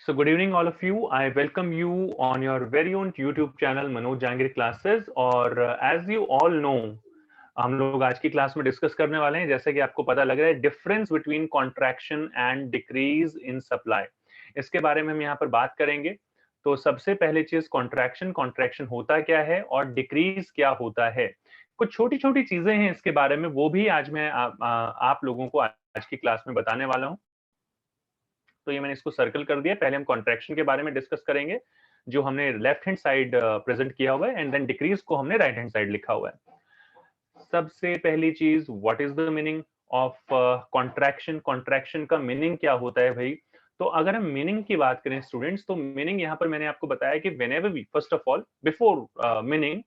So good evening all of you. I welcome you on your very own YouTube channel Manoj Jahangir classes और as you all know हम लोग आज की class में discuss करने वाले हैं जैसे कि आपको पता लग रहा है difference between contraction and decrease in supply. इसके बारे में हम यहाँ पर बात करेंगे। तो सबसे पहली चीज कॉन्ट्रैक्शन कॉन्ट्रैक्शन होता क्या है और डिक्रीज क्या होता है। कुछ छोटी छोटी चीजें हैं इसके बारे में, वो भी आज मैं आप लोगों को आज की क्लास में बताने वाला हूँ। तो ये मैंने इसको सर्कल कर दिया। पहले हम कॉन्ट्रैक्शन के बारे में डिस्कस करेंगे जो हमने लेफ्ट हैंड साइड प्रेजेंट किया हुआ है एंड देन डिक्रीज को हमने राइट हैंड साइड लिखा हुआ है। सबसे पहली चीज, what is the meaning of contraction. Contraction का मीनिंग क्या होता है भाई? तो अगर हम मीनिंग की बात करें स्टूडेंट्स, तो मीनिंग यहाँ पर मैंने आपको बताया कि whenever we first of all before meaning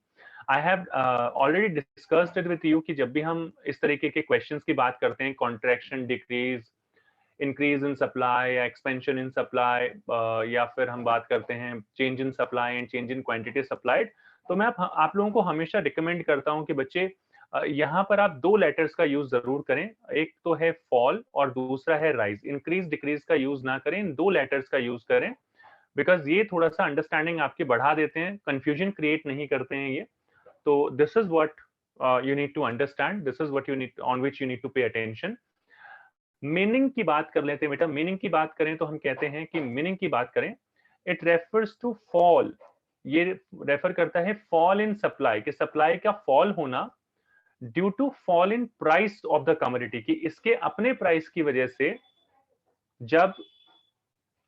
I have already discussed it with you कि जब भी हम इस तरीके के क्वेश्चंस की बात करते हैं, contraction, decrease, increase in supply या एक्सपेंशन इन सप्लाई, या फिर हम बात करते हैं change in supply and change in quantity supplied, तो मैं आप लोगों को हमेशा रिकमेंड करता हूं कि बच्चे यहाँ पर आप दो लेटर्स का यूज जरूर करें। एक तो है फॉल और दूसरा है राइज। इंक्रीज डिक्रीज का यूज ना करें, इन दो लेटर्स का यूज करें, बिकॉज ये थोड़ा सा अंडरस्टैंडिंग आपकी बढ़ा देते हैं, कंफ्यूजन क्रिएट नहीं करते हैं ये। तो this is what you need to understand, this is what you need, on which you need to pay attention। Meaning की बात कर लेते हैं बेटा। मीनिंग की बात करें तो हम कहते हैं कि मीनिंग की बात करें, इट रेफर्स टू फॉल। ये रेफर करता है फॉल इन सप्लाई, कि सप्लाई का फॉल होना due to fall in price of the commodity, कि इसके अपने प्राइस की वजह से जब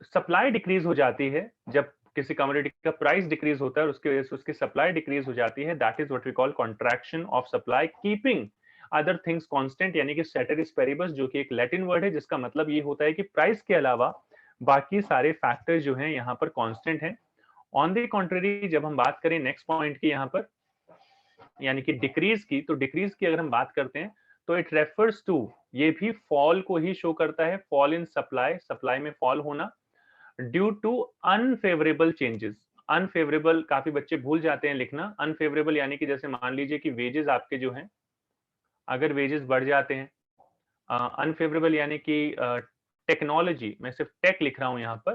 सप्लाई डिक्रीज हो जाती है, जब किसी कमोडिटी का प्राइस डिक्रीज होता है और उसकी वजह से उसकी सप्लाई डिक्रीज हो जाती है, that is what we call contraction of supply keeping other things constant, यानी कि सेटेरिस पेरिबस, जो कि एक लैटिन वर्ड है जिसका मतलब ये होता है कि प्राइस के अलावा बाकी सारे फैक्टर्स जो हैं यहाँ पर कांस्टेंट हैं। ऑन द कॉन्ट्ररी, जब हम बात करें नेक्स्ट पॉइंट की यहाँ पर, यानी कि डिक्रीज की, तो डिक्रीज की अगर हम बात करते हैं तो इट रेफर्स टू, ये भी फॉल को ही शो करता है, फॉल इन सप्लाई, सप्लाई में फॉल होना due to unfavourable changes. Unfavourable काफी बच्चे भूल जाते हैं लिखना। अनफेवरेबल यानी कि जैसे मान लीजिए कि वेजेस आपके जो हैं, अगर वेजेस बढ़ जाते हैं। अनफेवरेबल यानी कि टेक्नोलॉजी, मैं सिर्फ टेक लिख रहा हूं यहाँ पर,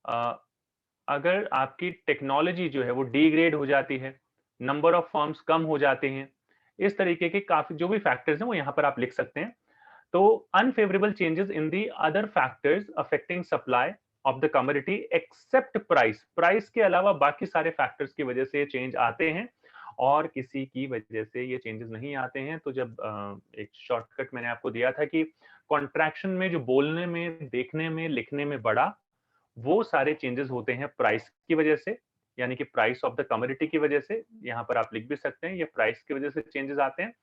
अ, अगर आपकी टेक्नोलॉजी जो है वो डिग्रेड हो जाती है, नंबर ऑफ फर्म्स कम हो जाते हैं, इस तरीके के काफी जो भी फैक्टर्स हैं वो यहाँ पर आप लिख सकते हैं। तो unfavourable changes in the other factors affecting supply of the commodity except price, price के अलावा बाकी सारे फैक्टर्स की वजह से ये चेंज आते हैं और किसी की वजह से ये चेंजेस नहीं आते हैं। तो जब एक शॉर्टकट मैंने आपको दिया था कि कॉन्ट्रैक्शन में जो बोलने में, देखने में, लिखने में बड़ा, वो सारे चेंजेस होते हैं प्राइस की वजह से, यानी कि प्राइस ऑफ द कमोडिटी की वजह से। यहाँ पर आप लिख भी सकते हैं ये प्राइस की वजह से चेंजेस आते हैं।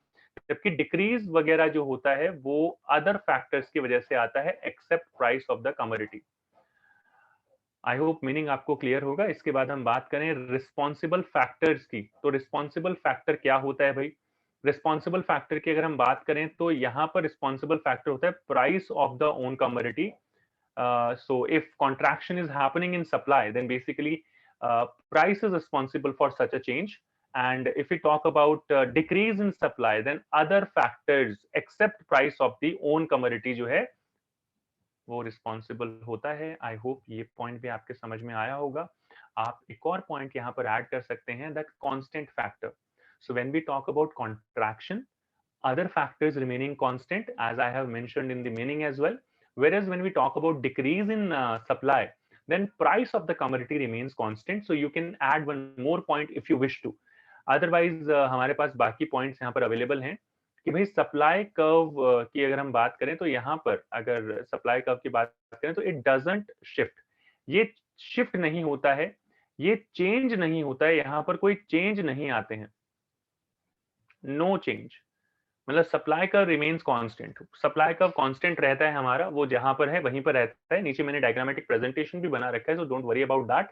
जबकि डिक्रीज वगैरह जो होता है वो अदर फैक्टर्स की वजह से आता है except price of the commodity. I hope meaning आपको क्लियर होगा। इसके बाद हम बात करें रिस्पॉन्सिबल फैक्टर्स की। तो रिस्पॉन्सिबल फैक्टर क्या होता है भाई? रिस्पॉन्सिबल फैक्टर की अगर हम बात करें तो यहाँ पर रिस्पॉन्सिबल फैक्टर होता है price of the own commodity. So if contraction is happening in supply, then basically price is responsible for such a change. And if we talk about decrease in supply, then other factors except price of the own commodity जो है वो responsible होता है। I hope ये point भी आपके समझ में आया होगा। आप एक और पॉइंट यहाँ पर ऐड कर सकते हैं, that constant factor. So when we talk about contraction, other factors remaining constant, as I have mentioned in the meaning as well. Whereas when we talk about decrease in supply, then price of the commodity remains constant. So you can add one more point if you wish to. Otherwise, हमारे पास बाकी points यहाँ पर available हैं कि भाई supply curve की अगर हम बात करें तो यहाँ पर अगर सप्लाई कर्व की बात करें तो इट डजंट शिफ्ट, ये शिफ्ट नहीं होता है, ये चेंज नहीं होता है, यहाँ पर कोई चेंज नहीं आते हैं, नो चेंज। मतलब सप्लाई का रिमेन्स कांस्टेंट, सप्लाई का कांस्टेंट रहता है हमारा, वो जहां पर है वहीं पर रहता है। नीचे मैंने डायग्रामेटिक प्रेजेंटेशन भी बना रखा है, so don't worry about that.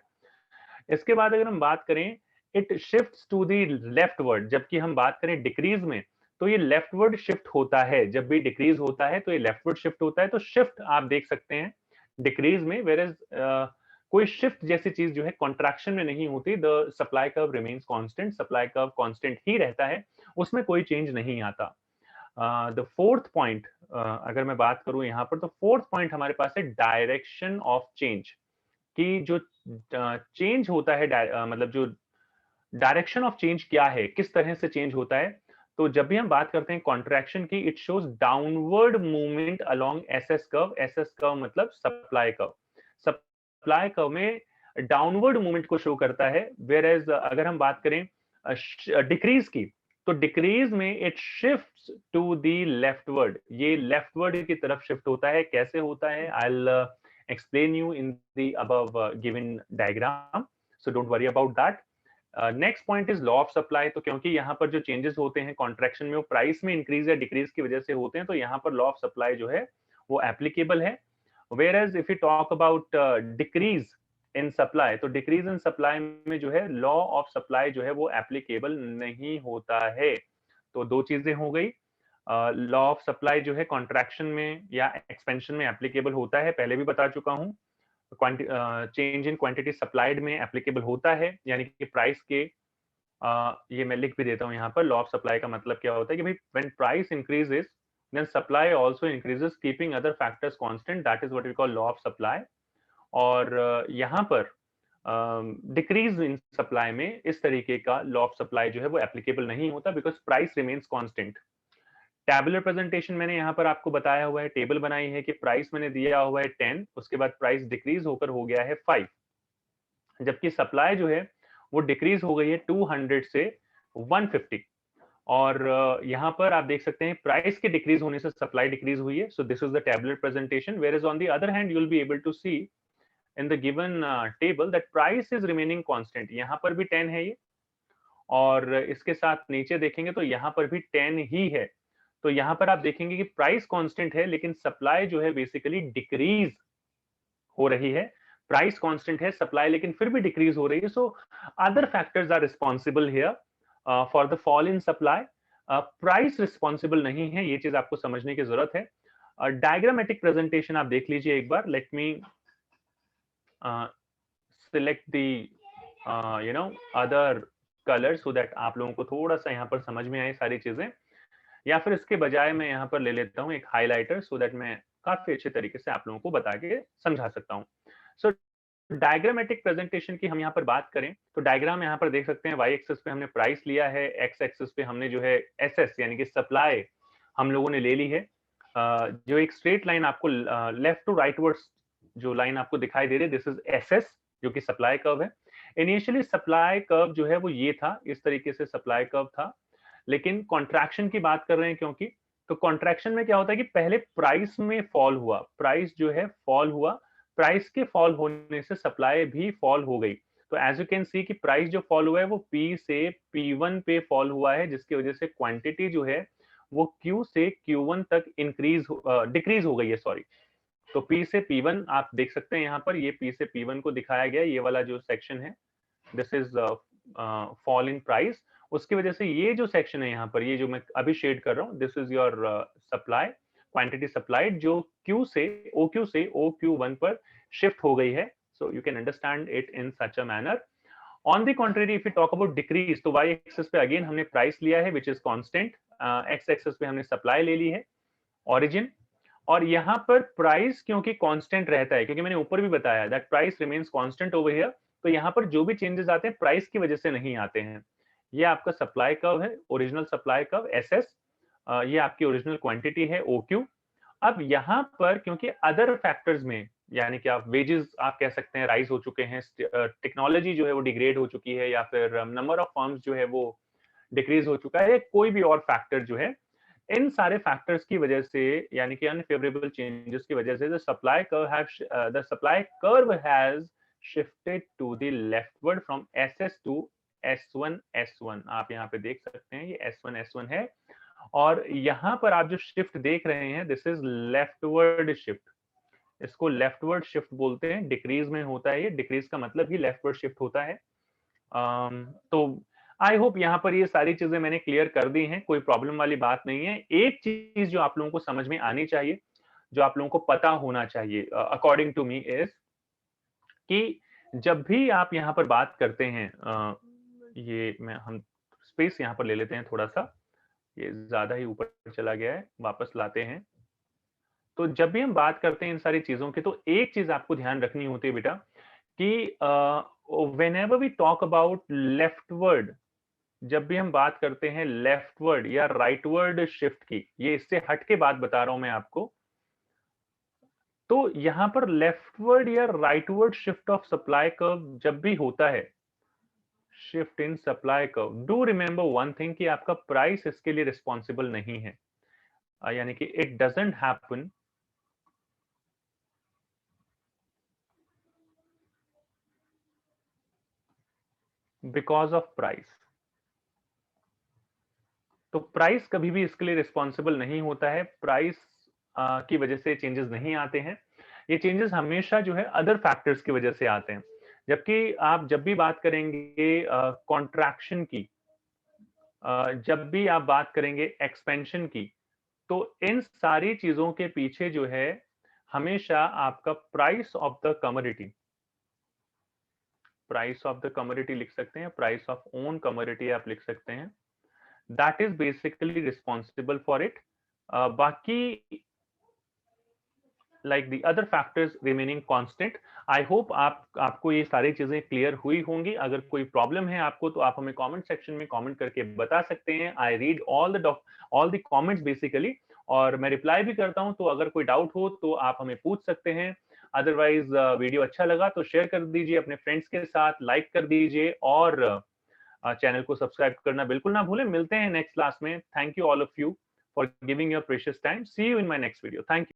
इसके बाद अगर हम बात करें, it shifts to the leftward. जबकि हम बात करें डिक्रीज में, तो ये लेफ्टवर्ड शिफ्ट होता है। जब भी डिक्रीज होता है तो ये लेफ्टवर्ड शिफ्ट होता है। तो शिफ्ट आप देख सकते हैं डिक्रीज में, वेयर कोई शिफ्ट जैसी चीज जो है कॉन्ट्रैक्शन में नहीं होती। The supply curve remains constant, supply curve constant ही रहता है, उसमें कोई चेंज नहीं आता। द फोर्थ पॉइंट, अगर मैं बात करूं यहाँ पर, तो फोर्थ पॉइंट हमारे पास है डायरेक्शन ऑफ चेंज। कि जो चेंज होता है मतलब जो डायरेक्शन ऑफ चेंज क्या है, किस तरह से चेंज होता है। तो जब भी हम बात करते हैं कॉन्ट्रैक्शन की, it shows downward movement along SS curve. SS curve मतलब सप्लाई कर्व। सप्लाई कर्व में डाउनवर्ड मूवमेंट को शो करता है। वेयर एज अगर हम बात करें डिक्रीज की, तो डिक्रीज में it shifts to the leftward. ये लेफ्टवर्ड की तरफ शिफ्ट होता है। कैसे होता है, I will explain you in the above given diagram, so don't worry about that. Next point is law of supply. तो क्योंकि यहाँ पर जो चेंजेस होते हैं कॉन्ट्रैक्शन में, वो प्राइस में इंक्रीज या डिक्रीज की वजह से होते हैं, तो यहाँ पर लॉ ऑफ सप्लाई जो है वो एप्लीकेबल है। Whereas if you talk about decrease in supply, तो डिक्रीज इन सप्लाई में जो है लॉ ऑफ सप्लाई जो है वो एप्लीकेबल नहीं होता है। तो दो चीजें हो गई। लॉ ऑफ सप्लाई जो है कॉन्ट्रैक्शन में या एक्सपेंशन में एप्लीकेबल होता है, पहले भी बता चुका हूँ। चेंज इन क्वांटिटी सप्लाइड में एप्लीकेबल होता है, यानी कि प्राइस के ये मैं लिख भी देता हूँ यहाँ पर। लॉ ऑफ सप्लाई का मतलब क्या होता है कि भाई when price increases then supply also increases keeping other factors constant, that is what we call law of supply. और यहाँ पर डिक्रीज इन सप्लाई में इस तरीके का लॉ ऑफ सप्लाई जो है वो एप्लीकेबल नहीं होता, because price remains constant. Tabular presentation मैंने यहाँ पर आपको बताया हुआ है, टेबल बनाई है कि प्राइस मैंने दिया हुआ है 10, उसके बाद प्राइस डिक्रीज होकर हो गया है 5, जबकि सप्लाई जो है वो डिक्रीज हो गई है 200 से 150। और यहाँ पर आप देख सकते हैं प्राइस के डिक्रीज होने से सप्लाई डिक्रीज हुई है। So this is the tabular presentation. Whereas on the other hand you will be able to see in the given table that price is remaining constant. यहाँ पर भी 10 है ये, और इसके साथ नीचे देखेंगे तो यहाँ पर भी 10 ही है। तो यहाँ पर आप देखेंगे कि प्राइस कांस्टेंट है, लेकिन सप्लाई जो है बेसिकली डिक्रीज हो रही है। प्राइस कांस्टेंट है, सप्लाई लेकिन फिर भी डिक्रीज हो रही है। So other factors are responsible here for the fall in supply. Price responsible नहीं है, ये चीज आपको समझने की जरूरत है। डायग्रामेटिक प्रेजेंटेशन आप देख लीजिए एक बार। Let me select the you know other colour so that आप लोगों को थोड़ा सा यहाँ पर समझ में आए सारी चीजें। या फिर इसके बजाय मैं यहाँ पर ले लेता हूँ एक हाइलाइटर, सो दैट मैं काफी अच्छे तरीके से आप लोगों को बता के समझा सकता हूँ। सो डायग्रामेटिक प्रेजेंटेशन की हम यहाँ पर बात करें तो डायग्राम यहाँ पर देख सकते हैं, वाई एक्सिस पे हमने प्राइस लिया है, एक्स एक्सिस पे हमने जो है एसएस यानी कि सप्लाई हम लोगों ने ले ली है। जो एक स्ट्रेट लाइन आपको लेफ्ट टू राइट वर्ड्स जो लाइन आपको दिखाई दे रही है, दिस इज एसएस जो कि सप्लाई कर्व है। इनिशियली सप्लाई कर्व जो है वो ये था, इस तरीके से सप्लाई कर्व था। लेकिन कॉन्ट्रैक्शन की बात कर रहे हैं क्योंकि, तो कॉन्ट्रैक्शन में क्या होता है कि पहले प्राइस में फॉल हुआ, प्राइस जो है फॉल हुआ, प्राइस के फॉल होने से सप्लाई भी फॉल हो गई। तो एज यू कैन सी कि प्राइस जो फॉल हुआ है वो पी से P1 पे फॉल हुआ है, जिसकी वजह से क्वांटिटी जो है वो Q से Q1 तक डिक्रीज हो गई है, सॉरी। तो P से P1 आप देख सकते हैं यहाँ पर, ये P से P1 को दिखाया गया, ये वाला जो सेक्शन है this is fall in price. उसकी वजह से ये जो सेक्शन है यहाँ पर, ये जो मैं अभी शेड कर रहा हूँ, this is your supply, quantity supplied, जो Q से OQ1 पर शिफ्ट हो गई है। So you can understand it in such a manner. On the contrary if you talk about decrease, तो वाई एक्सिस पे अगेन हमने प्राइस लिया है which is constant, x axis पे हमने सप्लाई ले ली है, ओरिजिन। और यहाँ पर प्राइस क्योंकि कांस्टेंट रहता है, क्योंकि मैंने ऊपर भी बताया that price remains constant over here, तो यहाँ पर जो भी चेंजेस आते हैं प्राइस की वजह से नहीं आते हैं। ये आपका सप्लाई कर्व है, ओरिजिनल सप्लाई कर्व एसएस। ये आपकी ओरिजिनल क्वांटिटी है OQ। अब यहाँ पर क्योंकि अदर फैक्टर्स में, यानी कि आप वेजेस आप कह सकते हैं राइज हो चुके हैं, टेक्नोलॉजी जो है वो डिग्रेड हो चुकी है, या फिर नंबर ऑफ फर्म्स जो है वो डिक्रीज हो चुका है, कोई भी और फैक्टर जो है, इन सारे फैक्टर्स की वजह से, यानी कि अनफेवरेबल चेंजेस की वजह से the supply curve has shifted to the leftward from SS to S1 आप यहाँ पे देख सकते हैं, ये S1 है। और यहाँ पर आप जो शिफ्ट देख रहे हैं दिस इज लेफ्टवर्ड शिफ्ट, इसको लेफ्टवर्ड शिफ्ट बोलते हैं। डिक्रीज में होता है, ये डिक्रीज का मतलब ही लेफ्टवर्ड शिफ्ट होता है। तो आई होप यहाँ पर ये सारी चीजें मैंने क्लियर कर दी हैं, कोई प्रॉब्लम वाली बात नहीं है। एक चीज जो आप लोगों को समझ में आनी चाहिए, जो आप लोगों को पता होना चाहिए अकॉर्डिंग टू मी इज कि जब भी आप यहाँ पर बात करते हैं, ये मैं हम स्पेस यहाँ पर ले लेते हैं थोड़ा सा, ये ज्यादा ही ऊपर चला गया है, वापस लाते हैं। तो जब भी हम बात करते हैं इन सारी चीजों की, तो एक चीज आपको ध्यान रखनी होती है बेटा, कि whenever we talk about leftward, जब भी हम बात करते हैं लेफ्टवर्ड या राइटवर्ड शिफ्ट की, ये इससे हट के बात बता रहा हूं मैं आपको, तो यहां पर लेफ्टवर्ड या rightward shift of supply curve जब भी होता है, shift in supply curve, do remember one thing कि आपका प्राइस इसके लिए रिस्पॉन्सिबल नहीं है, यानी कि it doesn't happen because of price. तो प्राइस कभी भी इसके लिए रिस्पॉन्सिबल नहीं होता है, प्राइस की वजह से चेंजेस नहीं आते हैं, ये चेंजेस हमेशा जो है अदर फैक्टर्स की वजह से आते हैं। जबकि आप जब भी बात करेंगे कॉन्ट्रैक्शन की, जब भी आप बात करेंगे एक्सपेंशन की, तो इन सारी चीजों के पीछे जो है हमेशा आपका price of the commodity, price of the commodity लिख सकते हैं, प्राइस ऑफ ओन कमोडिटी आप लिख सकते हैं, that is basically responsible for it. बाकी like the other factors remaining constant। I hope आपको ये सारी चीजें क्लियर हुई होंगी। अगर कोई प्रॉब्लम है आपको तो आप हमें कमेंट सेक्शन में कमेंट करके बता सकते हैं। I read all the comments basically, और मैं रिप्लाई भी करता हूं, तो अगर कोई डाउट हो तो आप हमें पूछ सकते हैं। अदरवाइज वीडियो अच्छा लगा तो शेयर कर दीजिए अपने फ्रेंड्स के साथ, लाइक कर दीजिए, और चैनल को सब्सक्राइब करना बिल्कुल ना भूलें। मिलते हैं नेक्स्ट क्लास में। Thank you all of you for giving your precious time. See you in my next video. Thank you.